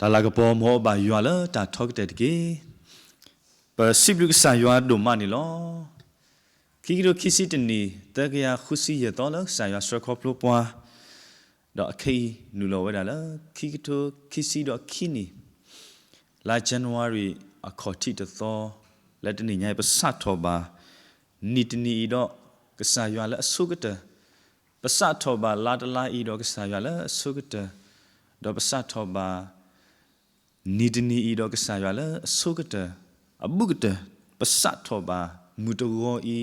ဒါလာကပေါ်မောဘာယွာလာတာထောက်တဲ့ကေပစိဘလုကဆာယွာဒိုမနီလောခိကရိုခိစီတနီတကရခုစီရတော်လာဆာယွာစရခေါပလိုပွားတော့အခေနူလောဝဲတာလားခိကတိုခိစီတော့ခိနီလာဇန်နဝါရီအခေါ်တိတသောလက်တနေညပစတ်ထောပါနီတနီတော့ကဆာယွာလာအဆုကတပစတ်ထောပါလာတလာဤတော့ကဆာယွာလာအဆုကတတော့ပစတ်ထောပါနီဒနီဤတော့ကဆာယွာလာအဆုကတအဘုကတပစတ်ထောပါမူတောဤ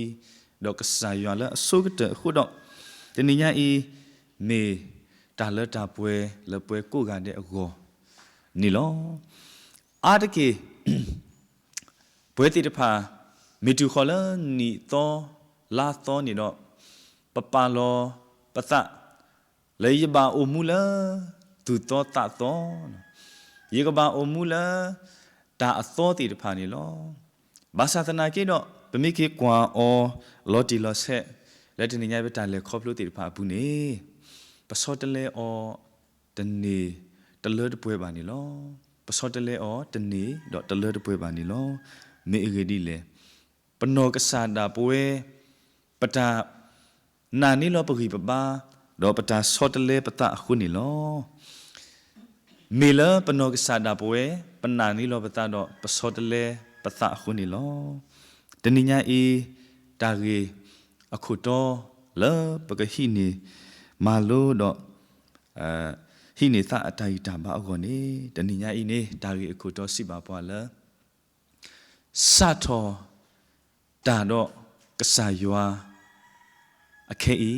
တော့ကဆာယွာလာအဆုကတခုတော့တနေညဤမေတာလတာပွဲလပွဲကိုကန်တဲ့အကောနီလောအားတကေပွဲတိတဖာမီတူခေါ်လနီသောလာသောနီတော့ပပလောပသလေယဘာအိုမူလာသူသောတသောယေကဘာအိုမူလာဒါအသောတိတဖာနီလောဘာသာသနာကေတော့ပမိကေကွာအောလော်တီလော်ဆက်လက်တနေညပဲတာလေခေါပလို့တိတဖာဘူးနေပစောတလဲအောတနေတလဲတပွဲပါနီလောပစောတလဲအောတနေတော့တလဲတပွဲပါနီလောမေအဂဒီလေပနောကဆာဒါပွဲပတာနာနီလောပဂိပပါတော့ပတာစောတလဲပတာအခုနီလောမေလပနောကဆာဒါပွဲပနာနီလောပတာတော့ပစောတလဲပတာအခုနီလောတနိညာဤတာရီအခုတော့လပကဟိနီမာလို့တော့ဟိနေသအတိုင်တာဘာအောနေတဏိညာဤနေတာရီအခုတော့စိပါပွားလားစထောတာတော့ကဆာယွာအခေဤ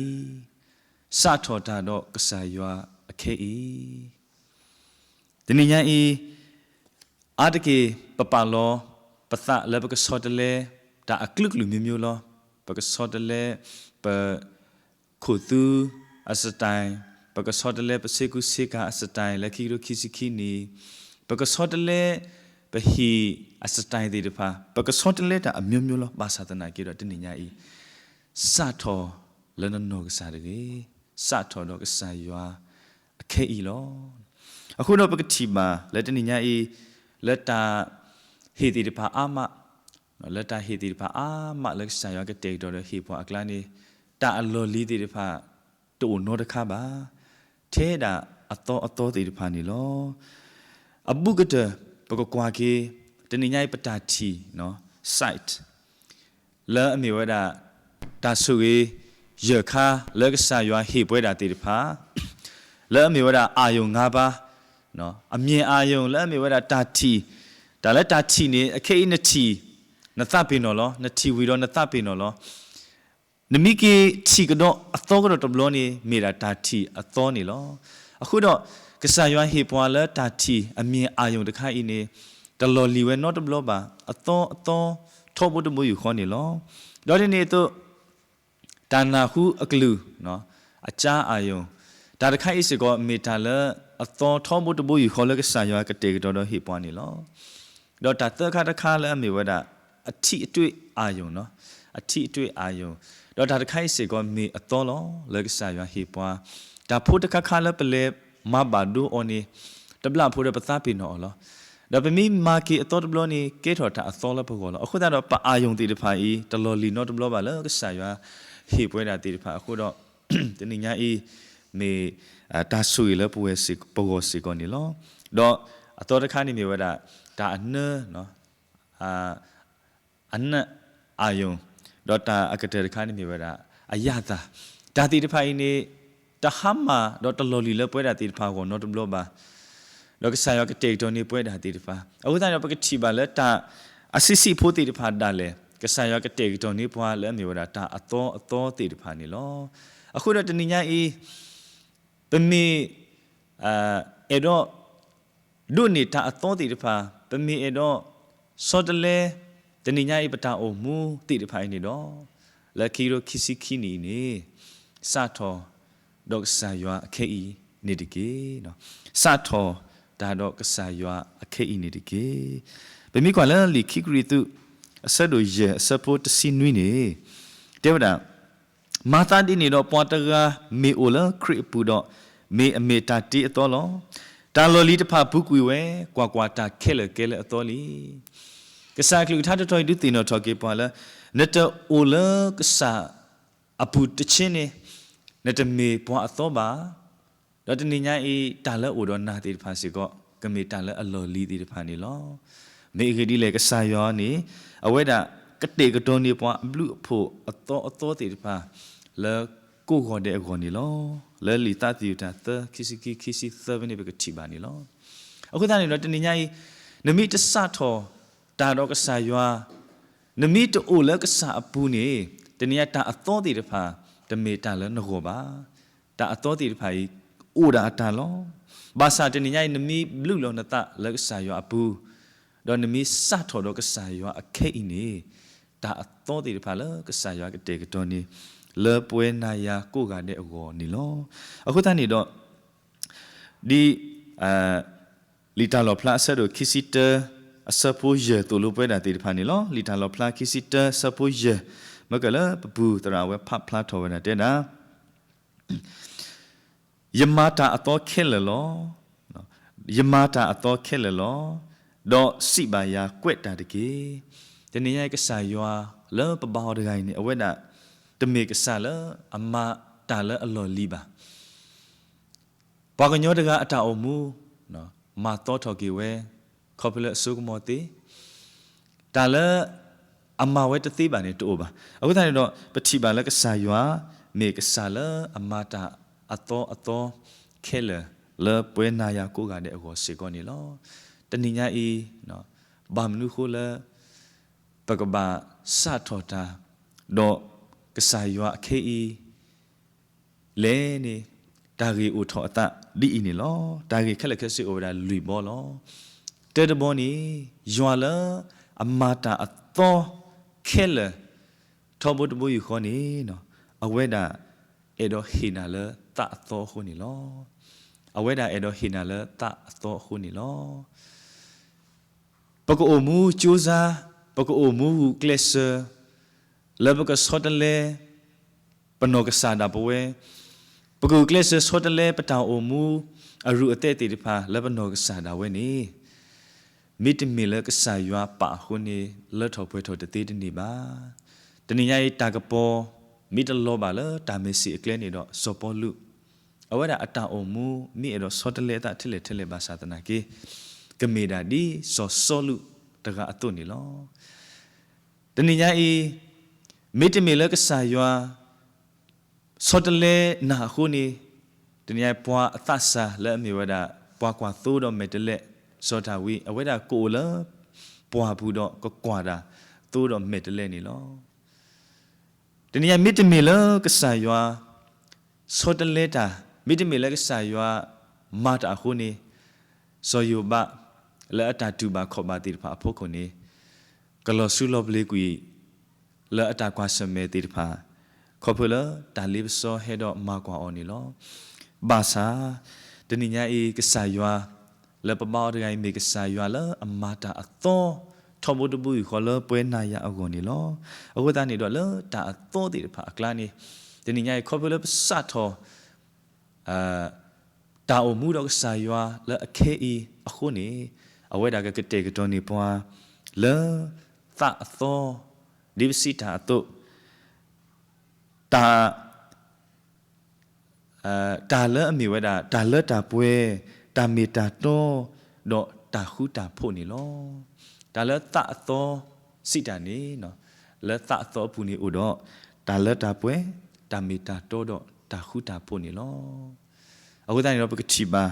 စထောတာတော့ကဆာယွာအခေဤတဏိညာဤအာတကေပပလောပသလဘကစောတလေဒါအကလုကလူမျိုးမျိုးလောပကစောတလေပခုသူအစတိုင်ပကစောတလေပစေကုစေကာအစတိုင်လက်ခိရခိစီခိနီပကစောတလေပဟိအစတိုင်ဒီတဖာပကစောတလေတာအမျိုးမျိုးလောဘာသာတနာကေတော့တနိညာဤစထောလနနောကစားရေစထောတော့ကစားယွာအခဲဤလောအခုတော့ပကတိမာလက်တနိညာဤလက်တာဟေတိတဖာအာမလက်တာဟေတိတဖာအာမလက်စားယွာကတေတော့ဟေပွားအကလာနေတာအလောလီတိတဖာတိုနောတခါပါထဲတာအတော်တိတဖာနေလောအဘုကတပကကွာကေတနိညာပတာတီနော် site လဲအမေဝဒတာဆူရေရခါလက်ကဆာယွာဟေပွဲတာတိတဖာလဲအမေဝဒအာယုံ၅ပါးနော်အမြင်အာယုံလဲအမေဝဒတာတီဒါလဲတာတီနေအခေနတီနသပိနော်လောနတီဝီတော့နသပိနော်လောနမိကေချီကတော့အသောကတော့တဘလောနေမိတာတာတီအသောနေလောအခုတော့ကဆာယွာဟေပွာလတာတီအမြင်အာယုံတခါဤနေတလော်လီဝဲ not တဘလောပါအသောထောဖို့တမို့ယူခေါ်နေလောတော့ဒီနေ့တော့တာနာဟုအကလူနော်အချာအာယုံဒါတခါဤစကောမေတာလအသောထောဖို့တမို့ယူခေါ်လကဆာယွာကတေကတော့ဟေပွာနေလောတော့တာတခါလဲအမေဝဒအထိအတွေ့အာယုံနော်အထိအတွေ့အာယုံတော့ဒါတခိုင်းစေကမေအတော်လောလက်ကစားရဟေပွားဒါဖို့တခါခါလပလေမဘာဒူအိုနီတဘလာဖို့ပသပိနော်လောဒါပမီမာကီအတော်တဘလောနီကေထော်တာအတော်လပကောလောအခုတော့ပအာယုံတီတဖာဤတလော်လီနော်တဘလောပါလောကစားရဟေပွဲတာတီတဖာအခုတော့တနိညာဤမေတာဆူရလပွဲစီပိုကိုစီကောနီလောတော့အတော်တခါနေမြေဝဒါဒါအနနော်အနအာယုံဒေါ်တာအကတဲ့ခါနေမြေဝဒါအယတာဒါတိတဖိုင်နေတဟမ္မာဒေါ်တလော်လီလပွဲတာတိတဖာကိုနော်တဘလောပါလောကဆာယောကတေတော်နေပွဲတာတိတဖာအခုတိုင်းပကတိပါလဲတာအစစ်စစ်ဖို့တိတဖာဒါလဲကဆာယောကတေတော်နေပွားလဲမြေဝဒါတာအတော်တိတဖာနေလောအခုတော့တနိညာဤပမေအဲ့တော့ဒုနေတာအတော်တိတဖာပမေအဲ့တော့စောတလဲတနိညာဤပတာအိုမူတိတဖိုင်နေတော့လက်ခီရိုခိစီခိနီနေစထောဒေါကဆာယွာအခေဤနေတကေနော်စထောဒါဒေါကဆာယွာအခေဤနေတကေဘယ်မိကွာလဲလီခိကရီတုအဆက်တို့ရဲ့စပိုတ်စီနွီနေတေဝဒမာတာဒီနေတော့ပွားတကမေအိုလခရစ်ပူတော့မေအမေတာတီအတော်လော ตาลอลีตะพาบุกุยเวกว่าตาเคลเกลอตอลีกษากลุทัดทอยดุตินอทอเกปอละเนตโอลกษาอปุตชินเนตเมปออตอบาดอตนิญาอีตาลโอดอนาติพาสิก็กเมตาลอลอลีติพานี่ลอเมเกดิเลกษายอนี่อเวดากเตกตอนี่ปอบลุโพอตอติพาเลกูกอเดอกอนี่ลอเลลิตาติตาเตคิสิเซเวนี่เบกติบานี่ลอအခုသားနေတော့တနင်္ညာနမိတဆထောတာတော့ကဆာယွာနမိတိုလကဆာအပူနေတနင်္ညာတာအသောတိတဖာတမေတာလဲနကောပါတာအသောတိတဖာဤဥဒါတာလောဘာသာတနင်္ညာနမိဘလူလောနတလကဆာယွာအပူတော့နမိစထောတော့ကဆာယွာအခဲဤနေတာအသောတိတဖာလကဆာယွာကတေကတော်နေလေပွဲနာယာကိုကတဲ့အကောနေလောအခုသားနေတော့ဒီလီတာလောဖလာဆဲတို့ခီစီတာအစပိုယေတူလိုပွဲတာတေဖာနေလောလီတာလောဖလာခီစီတာစပိုယေမကလာပပူတရာဝဲဖဖလာထောဝဲတဲ့နာယမတာအတော်ခဲလလောယမတာအတော်ခဲလလောတော့စိပါယာကွက်တာတကေတနေရကဆာယွာလောပဘောတကိုင်းနေအဝဲတာတမေကဆာလအမတာလအလော်လီပါဘာကညောတကအတာအမူနော်มาต่อทอกีเวขอบเลสุกมอติตาละอามาเวตติบานี่ตัวบาအခုတိုင်းတော့ပတိပါလကဆာယွာမေကဆာလအမတာအတော်ခဲလလေပွဲနာယာကိုကတဲ့အကောစေကောနေလောတဏိညာဤနော်ဘာမနုခိုလပကဘာစထောတာတော့ကဆာယွာအခဲဤလဲနေတာဂီဥထောအတဒီအင်းနီလောတာဂီခက်လက်ခက်စီအိုဒါလူဘောလောတဲတဘောနီယွာလအမာတာအသောခဲလထောဘတ်ဘူယူခေါနီနော်အဝဲတာအေဒိုဟီနာလတအသောခုနီလောအဝဲတာအေဒိုဟီနာလတအသောခုနီလောပကအိုမူကျူဇာပကအိုမူကလစ်လဘကဆောတလေပနောကဆာဒါဘဝဲปกูเกลสโซตเลปตาโอมูอรุอเตติพาเลบโนกษาดาเวนีมิตมิเลกษายาปะหุนีเลทอพวยทอตติดนีบาตนิยายตากปอมิตโลบาเลตาเมสิเกลนี่ดอโซปอลุอวดาอตาโอมูมิเอดอโซตเลตาทิเลบาสาตนาเกกเมดาดีโซโซลุตะกะอตุนี่ลอตนิยายมิตมิเลกษายาစောတလေနာခုနီတနည်းပွားအသဆာလဲမြေဝဒပွားကွာသိုးတော့မေတလက်စောတာဝီအဝဒကိုလပွားဘူးတော့ကွာတာသိုးတော့မေတလက်နေလောတနည်းမိတမီလကဆာယွာစောတလေတာမိတမီလကဆာယွာမာတာခုနီစောယုဘလဲအတာတူပါခောပါတိဖာဖို့ခုနီကလောဆူလောဘလေးကွီလဲအတာကွာစမဲတိဖာขอบเลยตาลิบซอเฮดอมากกว่าอนี่ลอบาซาตนิญาอีกษายว่าและปะบ่าวไดมีกษายว่าละอมาตาอตอทอบุตบุยขอละป่วยนายาอโกนี่ลอအခုตานี่ดอละตาอตอติဖာအကလာนี่ตนิญาอีขอบเลยสะทอตาอมูดอกษายว่าละอเคอีအခုนี่အဝဲတာကကတေကတော်นี่ပွာละตาอตอดิบสิตาอตตาเลอมีไว้ตาเลอตาป่วยตามีตาโตดอตาคูตาโพนี่ลอตาเลอตาโตสิตานี่เนาะเลอตาโตปูนี่อุดอตาเลอตาป่วยตามีตาโตดอตาคูตาโพนี่ลอအခုတိုင်းတော့ပကတိပါ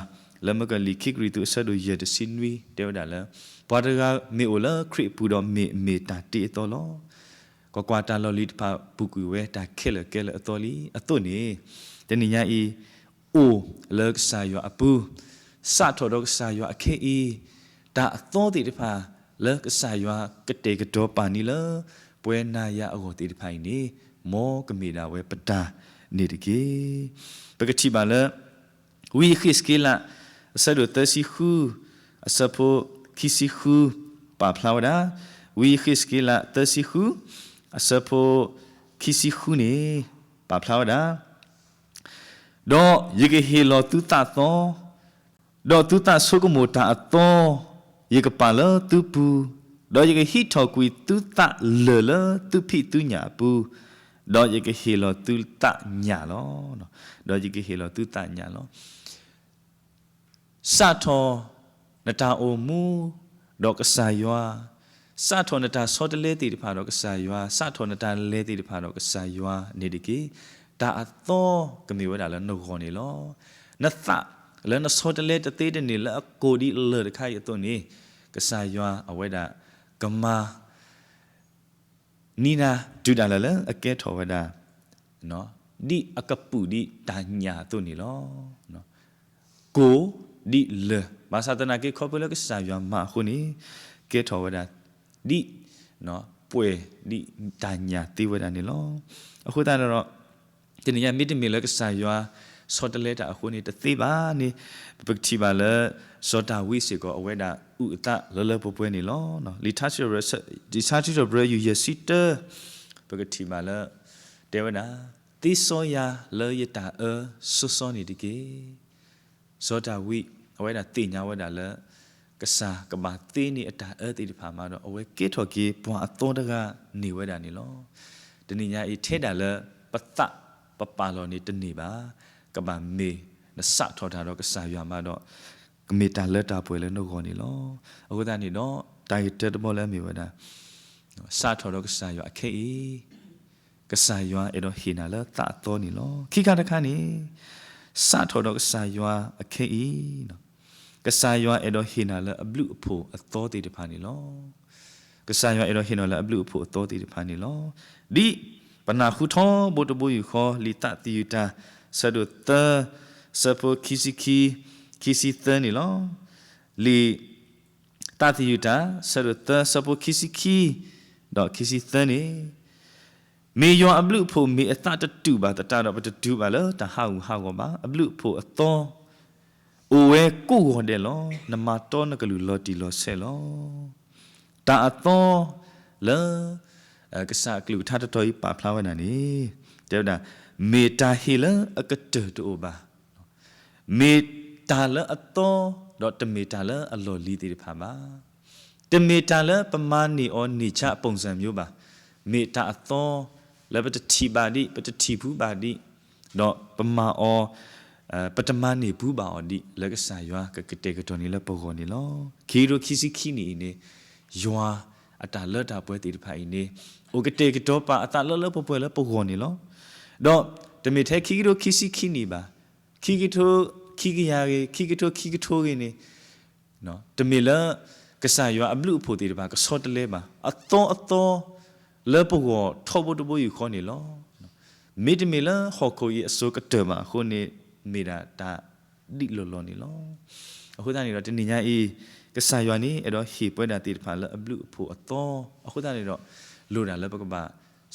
လမကလီခိကရီတုဆဒူရတစင်ဝီတေဝဒါလပွားတကမေအိုလခရစ်ပူတော့မေတာတီတော်လောกว่าตาลอลิพาปุกุเวตาเคลอตอลีอตุนี่ตนิญาอีโอเลิกสายอปูสะทอดอกสายอเคอีตาตอติพาเลิกสายอกเตกะโตปานี่เลป่วยนายาอโกติพายนี่โมกมีดาเวปตานี่ตะเกปกติบาเลวิคิสกิละสะดุตสิคูอสะโพคิสิคูปาพลาวดาวิคิสกิละตสิคูအစဖို့ခီစီခုနေပါဖလာဝဒါတော့ယေကေဟီလောတူတာသော ดอตุตาสุกโมตาตอเยกปาลตุปูดอเยกฮิทอกุยตุตาเลลตุพิตุญาปูดอเยกเฮลตุตาญาลอดอเยกเฮลตุตาญาลอสะทอนตาโอมูดอกสายวาสะทอนตาสอดเลติดิพาดอกสายวาสะทอนตาเลติดิพาดอกสายวาเนดิกีตาตอกมีวดาลนกอนี่ลอนตะแล้วนสอดเลตเตดนี่ละโกดีเลดไข่ตัวนี้กสายวาเอาไว้ดากมานีนาจุดาละอเกทอวดาเนาะดิอกปุดิตาญาตัวนี้ลอเนาะโกดิเลภาษาตนาเกขอเปลกสายวามาคนนี้เกทอวดาดิเนาะป่วยดิตาญาติวดานี่ลอအခုတတော့ဒီနေ့မိတမီလကဆာယွာစောတလက်တာအခုနေတသိပါနေပကတိပါလစောတာဝိစေကောအဝဲတာဥအတလလပပွဲနေလောနော်လီထာချရဒီစာချရဘရယူယစီတပကတိပါလတေဝနာတိစောယာလေယတာဆောစောနေဒီကေစောတာဝိအဝဲတာတိညာဝဲတာလကစားကဘာသေးနေအတာတိဒီဖာမှာတော့အဝဲကေထော်ကေပွာအတော်တကနေဝဲတာနေလောတနည်းညာဤထဲတာလပတပပလောနေတနေပါကဘာမေနစထော်တာတော့ကစားရမှာတော့ကမေတာလက်တာပွဲလဲနှုတ်ခေါ်နေလောအခုတည်းတော့တိုင်တက်မောလဲမြေဝဲတာစထော်တော့ကစားရအခေဤကစားရအဲ့တော့ဟိနာလဲတာတော်နေလောခိကတခါနေစထော်တော့ကစားရအခေဤနော်ကဆာယွာအဲ့တော့ဟိနာလအဘလူအဖို့အတော်တီတဖာနေလောကဆာယွာအဲ့တော့ဟိနာလအဘလူအဖို့အတော်တီတဖာနေလောဒီပနာခုထောဘုတဘူယူခောလီတတိယတာဆဒုတစပိုခီစီခီစီသနေလောလီတတိယတာဆဒုတစပိုခီစီတော့ခီစီသနေမေယောအဘလူဖို့မေအတတတူပါတတတော့ပတူပါလောတဟောက်ကောပါအဘလူဖို့အတော်โอเวกูกอนเดลอนมาตอนกะลุลอติลอเซลอตาอตอเลกษากลุทาตตอยปาพลาวนานี่เจ้าดาเมตาเฮลอกะเตโตบาเมตาเลอตอดอตเมตาเลอลอลีติพามาตเมตาเลประมาณนี้ออนิชะပုံစံမျိုးပါเมตาอตอเลปะติบาดิปะติဘူးบาดิดอปมาอปฐมานิบูบาอดิลกษายากกเตกตอนี่ละปกอนี่ลอคีโรคิซิခိนี่นี่ยွာအတာလတ်တာပွဲတိတဖိုင်นี่โอกเตกตอปาအတာလလပပွဲละปกอนี่ลอတော့တမေထဲခိโรคิซิခိนี่ပါခိကထိုခိကယာကေခိကထိုခိကထိုကေนี่เนาะတမေละကษายအဘလူဖို့တိတပါကစောတလဲပါအတော်လပကောထောဘတဘယူခေါ်นี่ลอမေတမေละဟောကိုဤအစိုးကတမခုนี่မေတာဒါဒီလောလောနေလောအခုတည်းတော့တနင်္ညာအေးကဆာယွာနေအဲ့တော့ဟေပွဲတာတေတဖာလအဘလူအဖို့အတော်အခုတည်းတော့လိုတာလည်းပကပ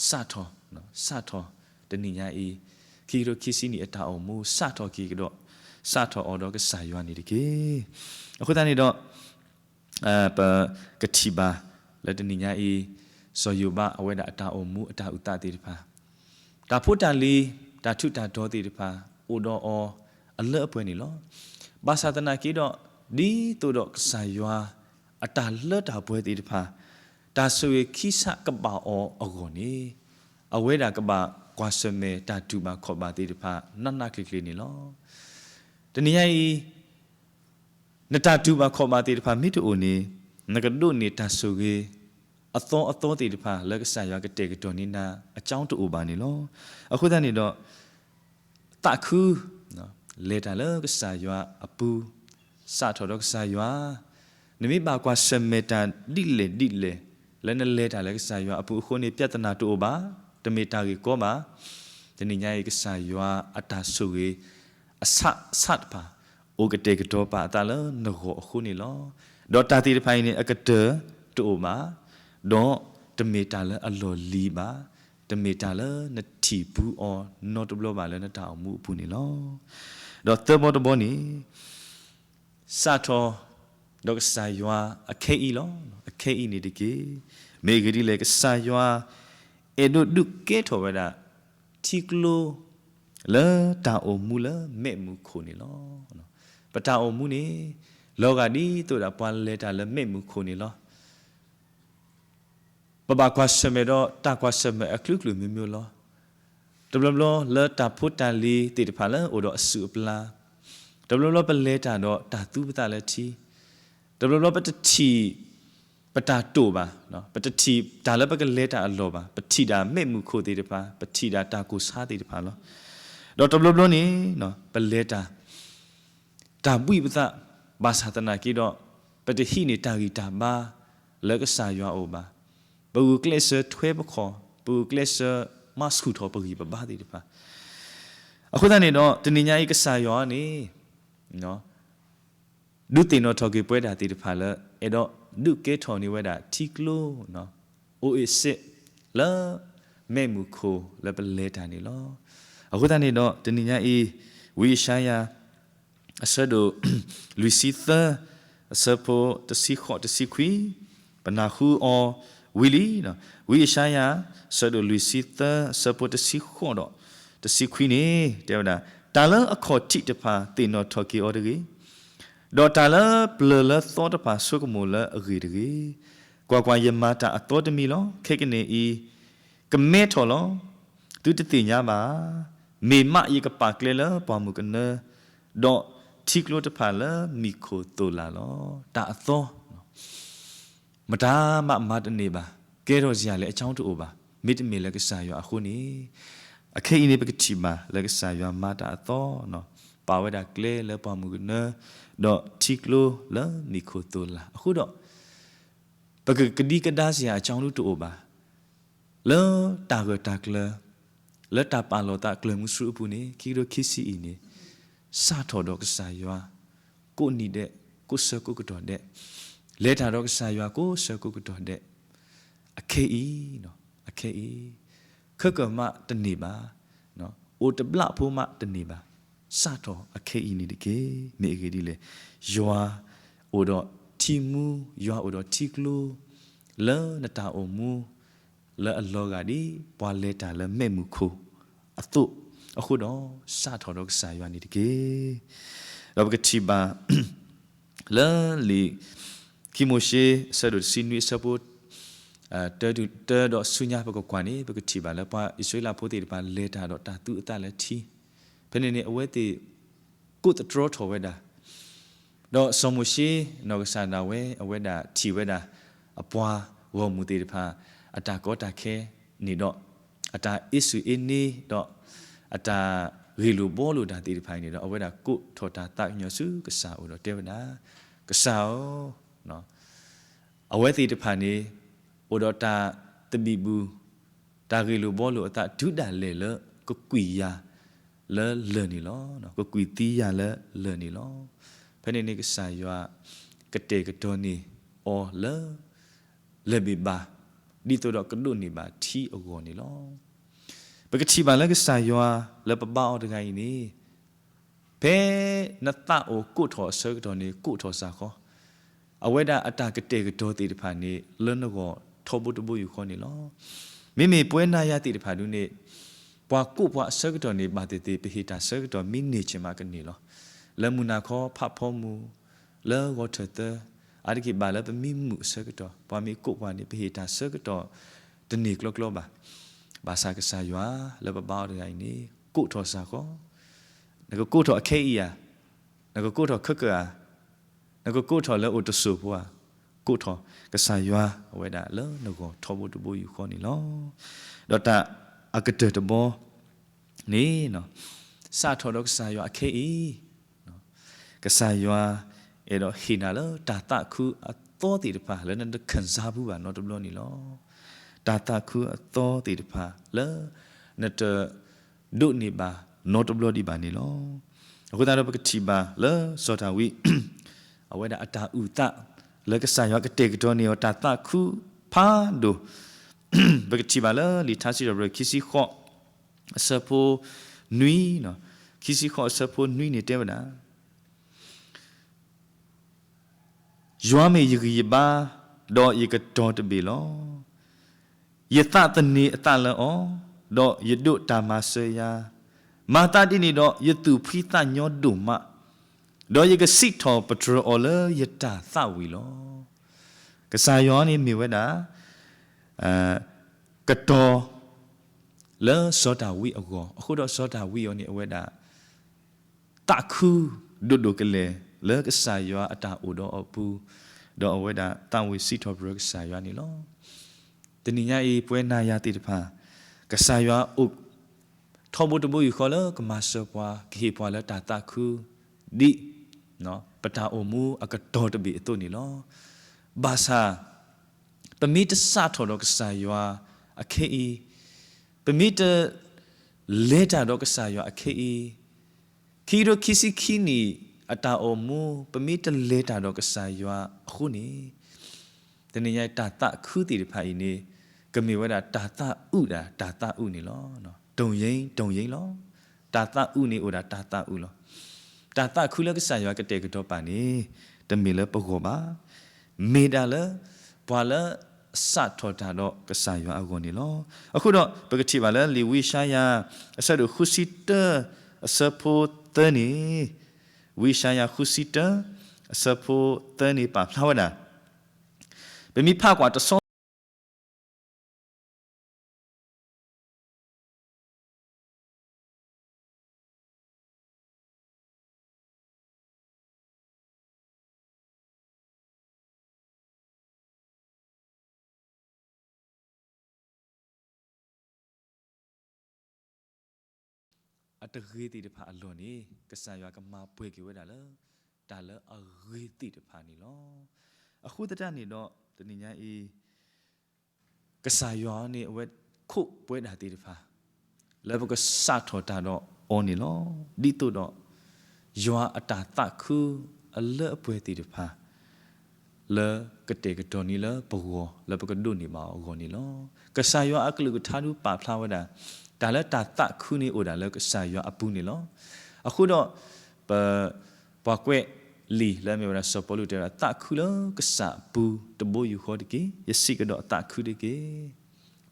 စထောနော်စထောတနင်္ညာအေးခီရိုခီစီနီအတာအောင်မူစထောခီကတော့စထောအော်တော့ကဆာယွာနေတကေအခုတည်းတော့ပကတိပါလက်တနင်္ညာအေးစောယုဘအဝဲတာအတာအောင်မူအတာဥတတေတဖာဒါဖို့တန်လီဒါထုတာတော်တေတဖာโอดอအလအပွဲနေလောဘာသာတနာကေတော့ဒီတိုတော့ဆာယွာအတာလတ်တာပွဲတိတဖာဒါဆိုရခိစကပါအောအကောနေအဝဲတာကပါကွာစမဲတာတူပါခေါ်ပါတိတဖာနတ်နကလေးနေလောတနည်းဤနတာတူပါခေါ်ပါတိတဖာမိတူနေငကဒုနေတာဆိုကေအသောတိတဖာလက်ကဆာယွာကတဲ့ကတော်နေနာအကြောင်းတူပါနေလောအခုတည်းနေတော့ตะคูเนาะเลตาเลกษายะอปูสะทอดกษายะနမိပါကွာစမေတာဒီလေလဲနလဲတာလဲကစားရွာအပူခုနေပြဿနာတူပါတမေတာကြီးကောပါတနိညာရေးကစားရွာအတာဆုကြီးအဆတ်ပါအိုကတေကတော့ပါတာလဲနောခုနေလောဒေါ်တာတီဖိုင်နေအကတတူပါဒေါ်တမေတာလဲအလော်လီပါတမေတာလဲနတီဘူးအော်နော်တဘလပါလဲနတာအောင်မှုပူနေလောဒေါ်တဘောတဘောနေစာထောดอกสายว่าอเคอีลออเคอีนี่ดิเกเมกรีเลกสายว่าเอโดดุเกทอเวดาทิกโลเลตาโอมูเลเมมูโคนี่ลอ ปตาอมูนี่โลกาดีตัวดาปวนเลตาเลเมมุโคนี่ลอปะบากวาสเมดอตากวาสเมอคลุกลุมิมิลอตบลอเลตาพุตาลีติดพาเลโอดอสุปลาตบลอเปเลตาดอตาตูปตาเลทีตบลอเปตทีปตาตูบาเนาะปตทีดาเลปะกเลตาอโลบาปทีดาเมมุโคติดพาปทีดาตากุสาติดพาลอดอตบลอนี่เนาะเปเลตาตาบุยปตาบาสาตนากีดอปฏิหินิตากีตาบาแล้วก็สายว่าโอบาปูเกลเซอร์ทเวบคอปูเกลเซอร์มาสคูทอปกีบบ้าดีดีป่ะအခုတည်းတော့တနင်္ညာရီကစားရောနေနော်ဒုတင်တော့ထော်ကေပွဲတာတီတဖာလဲအဲ့တော့ဒုကဲထော်နေဝဲတာတီကလိုနော်အိုအစ်စစ်လာမဲမူခိုလဲပလဲတာနေလောအခုတည်းတော့တနင်္ညာရီဝီရှာယာအဆဒိုလူစီသအဆပိုတစီခေါ်တစီခွီပနာခူအော်ဝီလီနော်ဝီရှာယာဆဒိုလူစီသအဆပိုတစီခေါ်တော့တစီခွီနေတဲ့ဗျာတာလအခေါ်တိတဖာတင်တော့ထော်ကီအော်တကြီးဒေါ်တာလပလလသောတဖာဆုကမူလအဂီတကြီးကွာကွာယမတာအတော်တမီလောခေကနေဤကမဲထော်လောသူတတိညာပါမေမယေကပါကလေလပေါ်မူကနဒေါ်တီကလိုတဖာလမီခိုတိုလာလောတာအသောမတာမမတနေပါကဲတော့စရာလေအချောင်းတူပါမိတမေလကစားရအခုနေအခင်းနေပကတိမာလကစားရမတာအသောနော်ပါဝဲတာကလေလပေါ်မူကနဒေါ်တီကလိုလမီခိုတိုလာအခုတော့ပကကဒီကဒါစရာအချောင်းတူပါလောတာကတာကလလက်တာပါလောတာကလမှုစုပူနေခီရိုခီစီနေစာထော်တော့ကစားရွာကိုနေတဲ့ကိုစကုကတော်တဲ့လဲတာတော့ကစားရွာကိုစကုကတော်တဲ့အခေဤနော်အခေဤခက်ကမတနေပါနော်အိုတပလဖိုးမတနေပါစာထော်အခေဤနေတကေမေကေဒီလေရွာအိုတော့တီမူရွာအိုတော့တီကလိုလဲနတာအိုမူလဲအလောကဒီပွာလဲတာလဲမဲ့မှုခိုအတုအခုတော့စာထော်တော့စာရွာနေတကေတော့ကတိပါလဲလီကီမိုရှေဆဒုစီနွေဆပ်တဲတော့ဆုညာဘကကွာနေဘကတိပါလဲပွာဣဆွေလာဖိုတေပါလဲတာတော့တာသူအတလဲတီဘယ်နေအဝဲတေကုတ်ထရထော်ဝဲတာတော့ဆမိုရှေနော်ကဆန္ဒဝဲအဝဲတာတီဝဲတာအပွားဝမူတေတဖာအတာကောတာခဲနေတော့အတာဣဆွေအင်းနေတော့အတာရီလူဘောလူတာတီဖိုင်နေတော့အဝဲတာကုထော်တာတညစုကစားဦးတော့တဲဝနာကစားနော်အဝဲတီတဖာနေဩတော့တာတဘီဘူးတာရီလူဘောလူအတာဒုတာလေလကကွီယာလဲနေလောနော်ကကွီတီယာလဲနေလောဖဲနေနေကစားရွာကတေကတော်နေအော်လဲဘီဘာဒီတော့ကဒုန်နေပါထီအကောနေလောပကတိပါလကစားရွာလပပအော်တကိုင်းနေဘဲနတအိုကုထောဆကတော်နေကုထောစာခေါ်အဝဲတာအတာကတေကတော်တီတဖာနေလွန်းတော့ထောဘုတဘယူခေါ်နေလောမိမိပွဲနာရတီတဖာဒုနေပွားကုပွားဆကတော်နေပါတေတေပိဟိတာဆကတော်မိနေချင်မကနေလောလမူနာခေါ်ဖဖောမူလောဝထတအာဒီကိပါလပမိမှုဆကတော်ပွားမိကုပွားနေပိဟိတာဆကတော်တနေကလောကလောပါဘာသာကစားရွာလဘဘောက်ရိုင်းနေကိုထော်စားခေါ်ငါကိုထော်အခဲအီယာငါကိုထော်ခက်ကာငါကိုထော်လဲအိုတဆူပွားကိုထော်ကစားရွာဝဲတာလဲငါကိုထော်ဖို့တဘူယူခေါ်နေလောတော့တာအကတဲ့တဘောနေနော်စာထော်တော့ကစားရွာအခဲအီနော်ကစားရွာအဲ့တော့ဟိနာလောတာတခုအတော်တီတပါလဲနဲ့ခန်းစားဘူးပါနော်တဘလို့နေလောတာတာခုအတော်တီတဖာလဲနတဒုနေပါနောတဘလဒီပါနေလောအခုတာတော့ပကတိပါလဲစောတာဝိအဝဲတာအတာဥတလဲကစားရကတေကတော်နေတာတာခုဖာဒိုပကတိပါလဲလီထားစီရဘခီစီခော့အစဖိုနွီနော်ခီစီခော့အစဖိုနွီနေတဲ့ဗနာယွာမေယဂီဘာတော့ယကတော်တဘီလောယတတနေအတလအောတော့ယဒုတာမဆေယမာတာတိနေတော့ယတုဖိတညောဒုမ ดอยก็สิทอปตรอเลยตาสาวิลอกษายอนี่มีเวดากระตอเลสอดาวิอกอအခုတော့စောဒာဝိယောนี่အဝဲတာတခုဒုဒုကလေလေကဆာယောအတာအိုတော့အပူတော့အဝဲတာတန်ဝီစီထောဘရကဆာယောนี่လောတနိညာအေပွဲနာယာတိတဖာကဆာယောဥထောဘတဘူယူခေါ်လကမဆောပွားခေပွားလတာတခုဒီနော်ပတာအိုမူအကတော်တဘီအတုန်นี่လောဘာသာပမိတဆာထောတော့ကဆာယောအခေအီပမိတလေတာတော့ကဆာယောအခေအီခီရိုခီစီခီနီအတာအိုမူပမိတလေတာတော့ကဆာယောအခုနေတနေ့ရိုက်တာတခုတီတဖိုင်နေကမေဝဒတာတဥတာတာတဥနေလောနော်တုံရင်လောတာတဥနေဥတာတာတဥလောတာတခုလကဆာယောကတဲ့ကတော့ပါနေတမေလပကောပါမေဒါလဘွာလစတ်ထောတာတော့ကဆာယောအကောနေလောအခုတော့ပကတိပါလေလီဝိရှာယာအစရခုစီတအစဖိုတနီဝိရှာယာခုစီတအစဖိုတနီပါဖလာဝဒဘယ်မိဖကွာတဆောအတရေတိတဖာအလွန်နေကဆာရွာကမာပွေကြဝဲတာလေဒါလေအရေတိတဖာနေလောအခုတတနေတော့တနညာအေးကဆာရွာနေအဝဲခုပွေတာတိတဖာလေဘကစတ်ထောတာတော့အော်နေလောဒီတို့တော့ရွာအတာတခုအလဲအပွေတိတဖာလေကတေကတော်နီလေဘောလေဘကဒုန်နေမှာအော်နေလောကဆာရွာအကလူကထားသူပါဖလာဝဲတာဒါလည်းတာတခုနေဩဒါလည်းကဆာရအပူနေလောအခုတော့ဘကွဲလီလဲမြေရဆပလူတဲ့တခုလကဆာပူတဘိုယူခေါ်တကေယစီကတော့တခုတကေ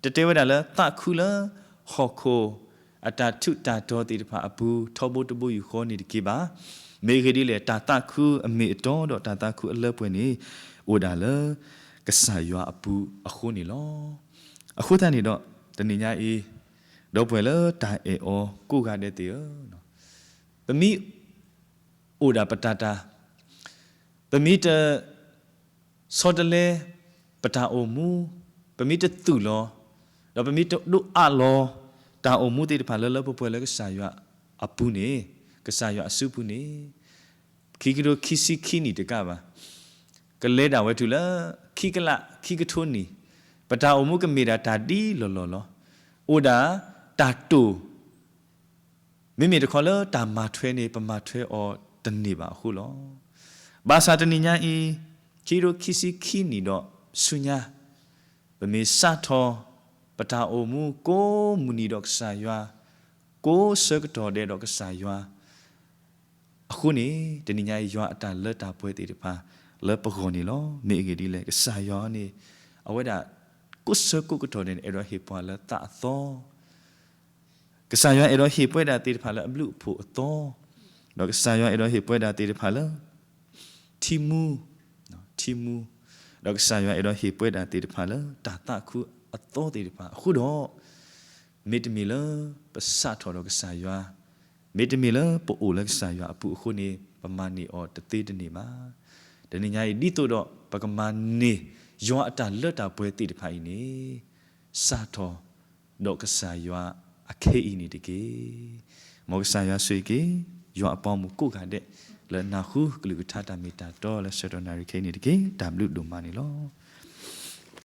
တတဲဝဒါလည်းတခုလဟောခိုအတာထုတာတော်တိတဖာအပူထောဘိုတဘိုယူခေါ်နေတကေပါမေဂဒီလေတာတခုအမေတော်တော့တာတခုအလဲပွင့်နေဩဒါလည်းကဆာရအပူအခုနေလောအခုတန်းနေတော့တဏညာအေးတော့ပွဲလေတာအေအောကိုကတဲ့တေနော်ပမိအိုဒါပတတာပမိတစောတလေပတာအိုမူပမိတသူလောတော့ပမိတဒုအလောတာအိုမူတေတဖာလလပပွဲလေကဆာယအပူနေကဆာယအစုပူနေခီကရိုခီစီခီနီတကပါကလဲတာဝဲထူလာခီကလခီကထုံနီပတာအိုမူကမေတာတာတီလောအိုဒါတာတူမိမိတခေါ်လို့တာမထွဲနေပမထွဲအော်တနေပါခုလောဘာသာတနိညာဤချီရိုခီစီခီနီတော့ဆုညာဗမေစထောပတာအိုမူကိုမူနီတော့ဆာယွာကိုစကတော်တဲ့တော့ဆာယွာအခုနေတနိညာယွာအတာလက်တာပွဲတေတပါလက်ပခေါ်နေလောမိဂီဒီလေဆာယွာနေအဝဲတာကုစကုကတော်တဲ့အဲ့တော့ဟေပွာလက်တာသောကဆာယွာအဲ့တော့ဟေပွဲတာတေတဖာလာဘလူဖို့အတော်တော့ကဆာယွာအဲ့တော့ဟေပွဲတာတေတဖာလာတီမူနော်တီမူတော့ကဆာယွာအဲ့တော့ဟေပွဲတာတေတဖာလာတာတခုအတော်တေတဖာအခုတော့မေတ္တမီလာပစတ်တော်တော့ကဆာယွာမေတ္တမီလာပိုအိုလကဆာယွာအပူအခုနေပမာနီအော်တသေးတနေမှာတနေညာဒီတို့တော့ပကမာနေယောအတာလွတ်တာပွဲတေတဖာဤနေစာတော်တော့ကဆာယွာအခေအီနေတကေမောကဆာယဆွေကေယောအပေါင်းမကိုခါတဲ့လနာခုကလူထတာမီတာတော့လဲဆတော်နာရီခေနေတကေ W ဒုမနီလော